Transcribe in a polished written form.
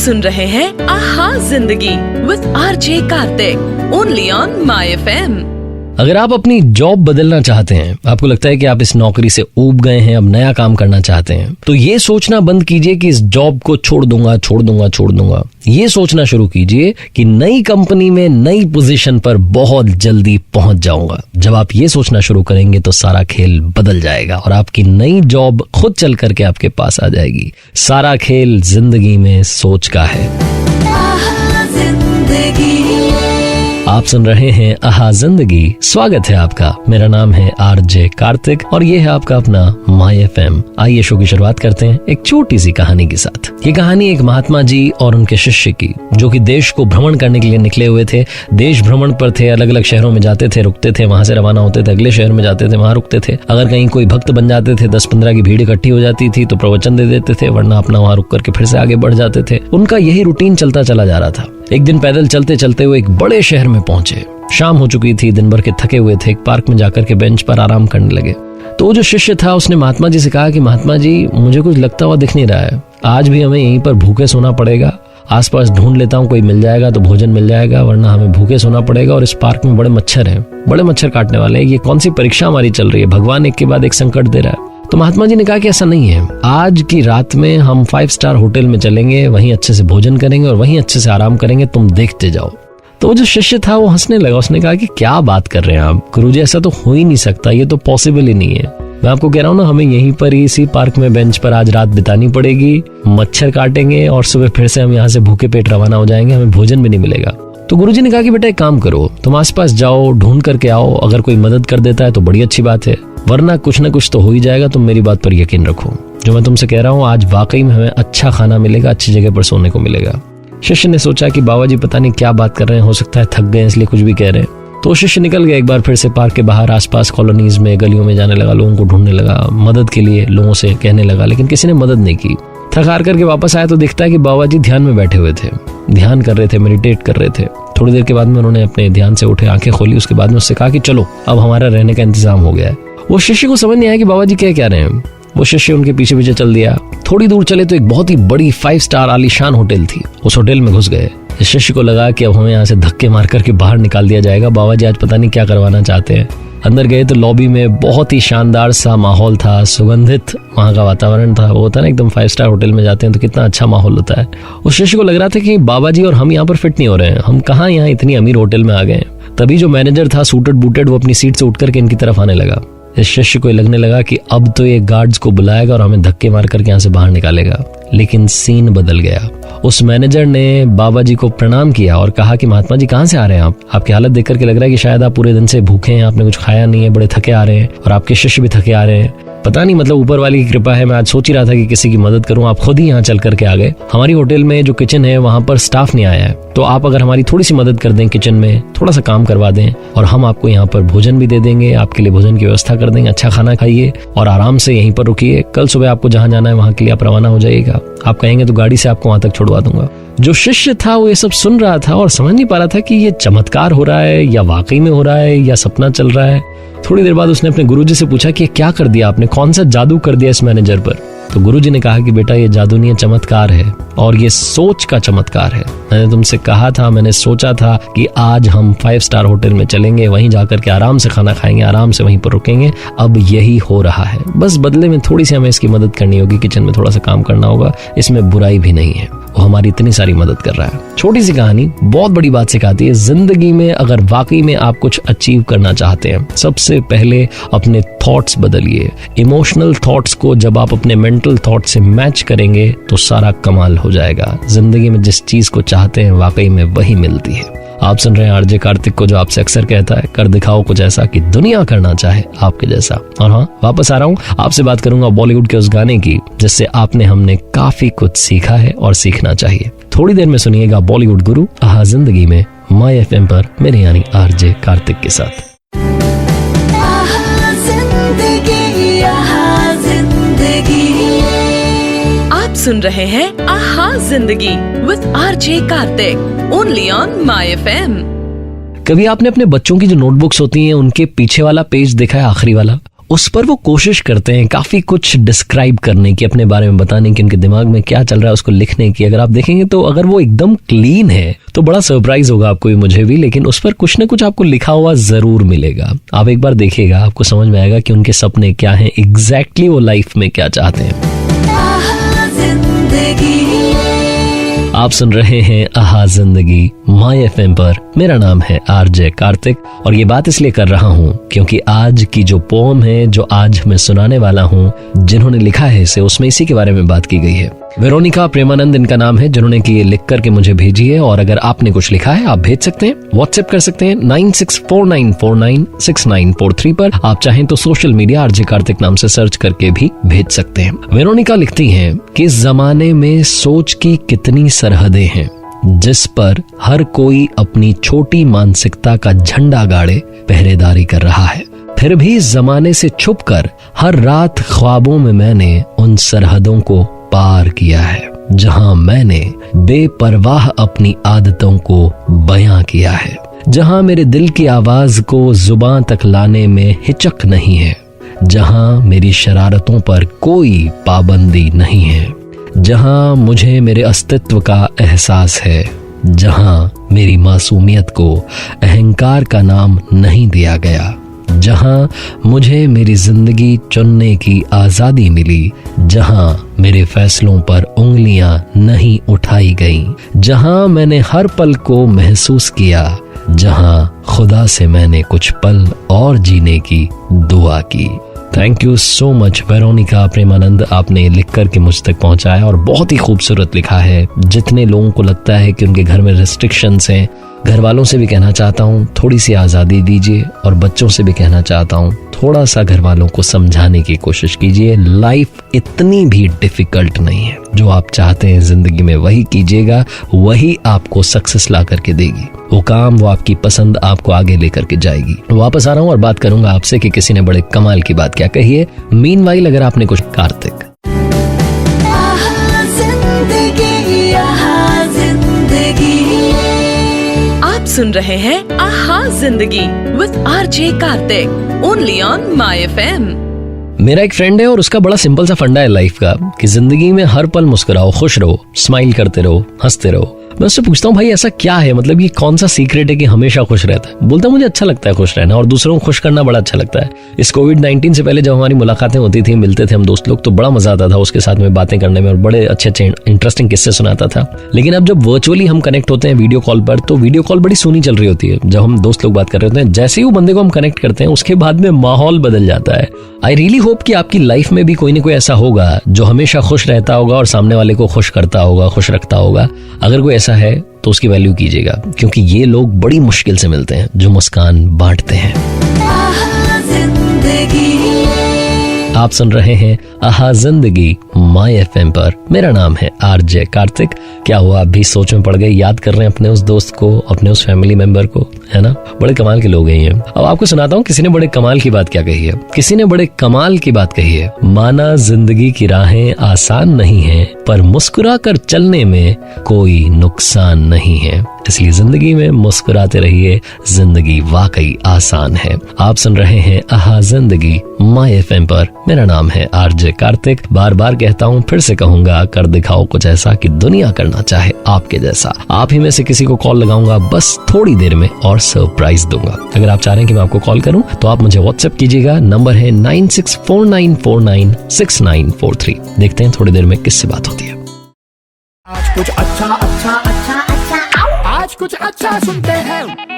सुन रहे हैं आहा जिंदगी with RJ Kartik only on my FM. अगर आप अपनी जॉब बदलना चाहते हैं, आपको लगता है कि आप इस नौकरी से ऊब गए हैं, अब नया काम करना चाहते हैं, तो ये सोचना बंद कीजिए कि इस जॉब को छोड़ दूंगा। ये सोचना शुरू कीजिए कि नई कंपनी में नई पोजीशन पर बहुत जल्दी पहुंच जाऊंगा। जब आप ये सोचना शुरू करेंगे तो सारा खेल बदल जाएगा और आपकी नई जॉब खुद चल करके आपके पास आ जाएगी। सारा खेल जिंदगी में सोच का है। आप सुन रहे हैं आहा जिंदगी। स्वागत है आपका। मेरा नाम है आरजे कार्तिक और ये है आपका अपना माय एफएम। आइए शो की शुरुआत करते हैं एक छोटी सी कहानी के साथ। ये कहानी एक महात्मा जी और उनके शिष्य की, जो कि देश को भ्रमण करने के लिए निकले हुए थे। देश भ्रमण पर थे, अलग अलग शहरों में जाते थे, रुकते थे, वहां से रवाना होते थे, अगले शहर में जाते थे, वहां रुकते थे। अगर कहीं कोई भक्त बन जाते थे, 10-15 की भीड़ इकट्ठी हो जाती थी तो प्रवचन दे देते थे, वरना अपना वहां रुक करके फिर से आगे बढ़ जाते थे। उनका यही रूटीन चलता चला जा रहा था। एक दिन पैदल चलते चलते वो एक बड़े शहर में पहुंचे। शाम हो चुकी थी, दिन भर के थके हुए थे। एक पार्क में जाकर के बेंच पर आराम करने लगे तो वो जो शिष्य था उसने महात्मा जी से कहा कि महात्मा जी, मुझे कुछ लगता हुआ दिख नहीं रहा है। आज भी हमें यहीं पर भूखे सोना पड़ेगा। आसपास ढूंढ लेता हूँ, कोई मिल जाएगा तो भोजन मिल जाएगा, वरना हमें भूखे सोना पड़ेगा। और इस पार्क में बड़े मच्छर हैं, बड़े मच्छर काटने वाले हैं। ये कौन सी परीक्षा हमारी चल रही है? भगवान एक के बाद एक संकट दे रहा है। तो महात्मा जी ने कहा कि ऐसा नहीं है। आज की रात में हम 5 स्टार होटल में चलेंगे, वहीं अच्छे से भोजन करेंगे और वहीं अच्छे से आराम करेंगे, तुम देखते जाओ। तो वो जो शिष्य था वो हंसने लगा। उसने कहा कि क्या बात कर रहे हैं आप गुरुजी, ऐसा तो हो ही नहीं सकता, ये तो पॉसिबल ही नहीं है। मैं आपको कह रहा हूँ ना, हमें यहीं पर ही इसी पार्क में बेंच पर आज रात बितानी पड़ेगी, मच्छर काटेंगे और सुबह फिर से हम यहाँ से भूखे पेट रवाना हो जाएंगे, हमें भोजन भी नहीं मिलेगा। तो गुरुजी ने कहा कि बेटा एक काम करो, तुम आसपास जाओ, ढूंढ करके आओ। अगर कोई मदद कर देता है तो बड़ी अच्छी बात है, वरना कुछ न कुछ तो हो ही जाएगा। तुम मेरी बात पर यकीन रखो। जो मैं तुमसे कह रहा हूँ, आज वाकई में हमें अच्छा खाना मिलेगा, अच्छी जगह पर सोने को मिलेगा। शिष्य ने सोचा कि बाबा जी पता नहीं क्या बात कर रहे हैं, हो सकता है थक गए इसलिए कुछ भी कह रहे हैं। तो शिष्य निकल गया एक बार फिर से पार्क के बाहर, आसपास कॉलोनीज में, गलियों में जाने लगा, लोगों को ढूंढने लगा, मदद के लिए लोगों से कहने लगा, लेकिन किसी ने मदद नहीं की। थक हार करके वापस आया तो दिखता है कि बाबा जी ध्यान में बैठे हुए थे, ध्यान कर रहे थे, मेडिटेट कर रहे थे। थोड़ी देर के बाद में उन्होंने अपने ध्यान से उठे, आंखें खोली। उसके बाद में उससे कहा कि चलो अब हमारा रहने का इंतजाम हो गया है। वो शिष्य को समझ नहीं आया कि बाबा जी क्या रहे हैं। वो शिष्य उनके पीछे पीछे चल दिया। थोड़ी दूर चले तो एक बहुत ही बड़ी 5 स्टार आलीशान होटल थी। उस होटल में घुस गए। इस शिष्य को लगा कि अब हमें यहाँ से धक्के मार करके बाहर निकाल दिया जाएगा, बाबा जी आज पता नहीं क्या करवाना चाहते हैं। अंदर गए तो लॉबी में बहुत ही शानदार सा माहौल था, सुगंधित वहाँ का वातावरण था। वो होता है ना, एकदम 5 स्टार होटल में जाते हैं तो कितना अच्छा माहौल होता है। उस शिष्य को लग रहा था कि बाबा जी और हम यहाँ पर फिट नहीं हो रहे हैं, हम कहाँ यहाँ इतनी अमीर होटल में आ गए। तभी जो मैनेजर था सूटेड बूटेड, वो अपनी सीट से उठ करके इनकी तरफ आने लगा। इस शिष्य को लगने लगा कि अब तो ये गार्ड्स को बुलाएगा और हमें धक्के मार करके यहाँ से बाहर निकालेगा। लेकिन सीन बदल गया। उस मैनेजर ने बाबा जी को प्रणाम किया और कहा कि महात्मा जी कहाँ से आ रहे हैं आप? आपकी हालत देख करके लग रहा है कि शायद आप पूरे दिन से भूखे हैं, आपने कुछ खाया नहीं है, बड़े थके आ रहे हैं और आपके शिष्य भी थके आ रहे हैं। पता नहीं, मतलब ऊपर वाली की कृपा है। मैं आज सोच ही रहा था कि किसी की मदद करूं, आप खुद ही यहाँ चल करके आ गए। हमारी होटल में जो किचन है वहां पर स्टाफ नहीं आया है, तो आप अगर हमारी थोड़ी सी मदद कर दें, किचन में थोड़ा सा काम करवा दें और हम आपको यहाँ पर भोजन भी दे देंगे, आपके लिए भोजन की व्यवस्था कर देंगे। अच्छा खाना खाइए और आराम से यहीं पर रुकिए। कल सुबह आपको जहाँ जाना है वहां के लिए आप रवाना हो जाइएगा। आप कहेंगे तो गाड़ी से आपको वहां तक छोड़वा दूंगा। जो शिष्य था वो ये सब सुन रहा था और समझ नहीं पा रहा था कि ये चमत्कार हो रहा है या वाकई में हो रहा है या सपना चल रहा है। थोड़ी देर बाद उसने अपने गुरुजी से पूछा कि क्या कर दिया आपने, कौन सा जादू कर दिया इस मैनेजर पर? तो गुरुजी ने कहा कि बेटा ये जादू नहीं है, चमत्कार है और ये सोच का चमत्कार है। मैंने तुमसे कहा था, मैंने सोचा था कि आज हम 5 स्टार होटल में चलेंगे, वहीं जाकर के आराम से खाना खाएंगे, आराम से वहीं पर रुकेंगे। अब यही हो रहा है। बस बदले में थोड़ी सी हमें इसकी मदद करनी होगी, किचन में थोड़ा सा काम करना होगा। इसमें बुराई भी नहीं है, वो हमारी इतनी सारी मदद कर रहा है। छोटी सी कहानी बहुत बड़ी बात सिखाती है। जिंदगी में अगर वाकई में आप कुछ अचीव करना चाहते हैं, सबसे पहले अपने थॉट्स बदलिए। इमोशनल थॉट्स को जब आप अपने मेंटल थॉट से मैच करेंगे तो सारा कमाल हो जाएगा। जिंदगी में जिस चीज को चाहते हैं वाकई में वही मिलती है। आप सुन रहे हैं आरजे कार्तिक को, जो आपसे अक्सर कहता है कर दिखाओ कुछ ऐसा कि दुनिया करना चाहे आपके जैसा। और हाँ, वापस आ रहा हूँ, आपसे बात करूंगा बॉलीवुड के उस गाने की जिससे आपने हमने काफी कुछ सीखा है और सीखना चाहिए। थोड़ी देर में सुनिएगा बॉलीवुड गुरु आहा जिंदगी में माय एफएम पर, मेरे यानी आरजे कार्तिक के साथ। आप सुन रहे हैं आहा जिंदगी with RJ Kartik only on my FM. कभी आपने अपने बच्चों की जो नोटबुक्स होती हैं उनके पीछे वाला पेज देखा है, आखिरी वाला? उस पर वो कोशिश करते हैं काफी कुछ डिस्क्राइब करने की, अपने बारे में बताने की, उनके दिमाग में क्या चल रहा है उसको लिखने की। अगर आप देखेंगे तो अगर वो एकदम क्लीन है तो बड़ा सरप्राइज होगा आपको भी, मुझे भी, लेकिन उस पर कुछ ना कुछ आपको लिखा हुआ जरूर मिलेगा। आप एक बार देखिएगा, आपको समझ में आएगा कि उनके सपने क्या हैं, एग्जैक्टली वो लाइफ में क्या चाहते हैं। आप सुन रहे हैं आहा जिंदगी माय एफएम पर। मेरा नाम है आरजे कार्तिक और ये बात इसलिए कर रहा हूँ क्योंकि आज की जो पोम है जो आज मैं सुनाने वाला हूँ, जिन्होंने लिखा है इसे, उसमें इसी के बारे में बात की गई है। वेरोनिका प्रेमानंद इनका नाम है, जिन्होंने कि ये लिख करके मुझे भेजी है। और अगर आपने कुछ लिखा है आप भेज सकते हैं, व्हाट्सएप कर सकते हैं 9649496943 पर। आप चाहें तो सोशल मीडिया आरजे कार्तिक नाम से सर्च करके भी भेज सकते हैं। वेरोनिका लिखती हैं कि इस जमाने में सोच की कितनी सरहदें हैं जिस पर हर कोई अपनी छोटी मानसिकता का झंडा गाड़े पहरेदारी कर रहा है। फिर भी इस जमाने से छुपकर हर रात ख्वाबों में मैंने उन सरहदों को पार किया है जहां मैंने बेपरवाह अपनी आदतों को बयां किया है, जहां मेरे दिल की आवाज को जुबान तक लाने में हिचक नहीं है, जहां मेरी शरारतों पर कोई पाबंदी नहीं है, जहां मुझे मेरे अस्तित्व का एहसास है, जहां मेरी मासूमियत को अहंकार का नाम नहीं दिया गया, जहां मुझे मेरी जिंदगी चुनने की आजादी मिली, जहां मेरे फैसलों पर उंगलियां नहीं उठाई गईं, जहां मैंने हर पल को महसूस किया, जहां खुदा से मैंने कुछ पल और जीने की दुआ की। Thank you so much Veronica Premanand, आपने लिख कर के मुझ तक पहुंचाया और बहुत ही खूबसूरत लिखा है। जितने लोगों को लगता है कि उनके घर में रिस्ट्रिक्शंस हैं, घर वालों से भी कहना चाहता हूँ थोड़ी सी आज़ादी दीजिए, और बच्चों से भी कहना चाहता हूँ थोड़ा सा घर वालों को समझाने की कोशिश कीजिए। लाइफ इतनी भी डिफिकल्ट नहीं है, जो आप चाहते हैं जिंदगी में वही कीजिएगा, वही आपको सक्सेस ला करके देगी। वो काम, वो आपकी पसंद आपको आगे लेकर के जाएगी। वापस आ रहा हूँ और बात करूंगा आपसे कि किसी ने बड़े कमाल की बात क्या कही है। मीनवाइल अगर आपने कुछ, कार्तिक आप सुन रहे हैं आहा जिंदगी with RJ Kartik, only on my FM. मेरा एक फ्रेंड है और उसका बड़ा सिंपल सा फंडा है लाइफ का कि जिंदगी में हर पल मुस्कुराओ, खुश रहो, स्माइल करते रहो, हंसते रहो। मैं उससे पूछता हूँ भाई ऐसा क्या है, मतलब ये कौन सा सीक्रेट है कि हमेशा खुश रहता है? बोलता मुझे अच्छा लगता है खुश रहना और दूसरों को खुश करना बड़ा अच्छा लगता है। इस कोविड-19 से पहले जब हमारी मुलाकातें होती थी, मिलते थे हम दोस्त लोग, तो बड़ा मजा आता था उसके साथ में बातें करने में और बड़े अच्छे इंटरेस्टिंग किस्से सुनाता था। लेकिन अब जब वर्चुअली हम कनेक्ट होते हैं वीडियो कॉल पर, तो वीडियो कॉल बड़ी सूनी चल रही होती है। जब हम दोस्त लोग बात कर रहे होते हैं, जैसे ही वो बंदे को हम कनेक्ट करते हैं उसके बाद में माहौल बदल जाता है। आई रियली होप कि आपकी लाइफ में भी कोई ना कोई ऐसा होगा जो हमेशा खुश रहता होगा और सामने वाले को खुश करता होगा, खुश रखता होगा। अगर कोई ऐसा है तो उसकी वैल्यू कीजिएगा, क्योंकि ये लोग बड़ी मुश्किल से मिलते हैं जो मुस्कान बांटते हैं। आप सुन रहे हैं आहा जिंदगी माय एफएम पर। मेरा नाम है आरजे कार्तिक। क्या हुआ, आप भी सोच में पड़ गए, याद कर रहे हैं अपने उस दोस्त को, अपने उस फैमिली मेंबर को, है ना? बड़े कमाल के लोग हैं ये। अब आपको सुनाता हूँ किसी ने बड़े कमाल की बात क्या कही है। किसी ने बड़े कमाल की बात कही है, माना जिंदगी की राहें आसान नहीं है, पर मुस्कुरा कर चलने में कोई नुकसान नहीं है। इसलिए जिंदगी में मुस्कुराते रहिए, जिंदगी वाकई आसान है। आप सुन रहे हैं आहा जिंदगी माय एफएम पर। मेरा नाम है आरजे कार्तिक। बार बार कहता हूँ, फिर से कहूंगा, कर दिखाओ कुछ ऐसा कि दुनिया करना चाहे आपके जैसा। आप ही में से किसी को कॉल लगाऊंगा बस थोड़ी देर में और सरप्राइज दूंगा। अगर आप चाह रहे हैं कि मैं आपको कॉल करूं तो आप मुझे व्हाट्सएप कीजिएगा, नंबर है 9649496943। देखते हैं थोड़ी देर में किससे बात होती है। आज कुछ अच्छा अच्छा अच्छा अच्छा, आज कुछ अच्छा सुनते हैं।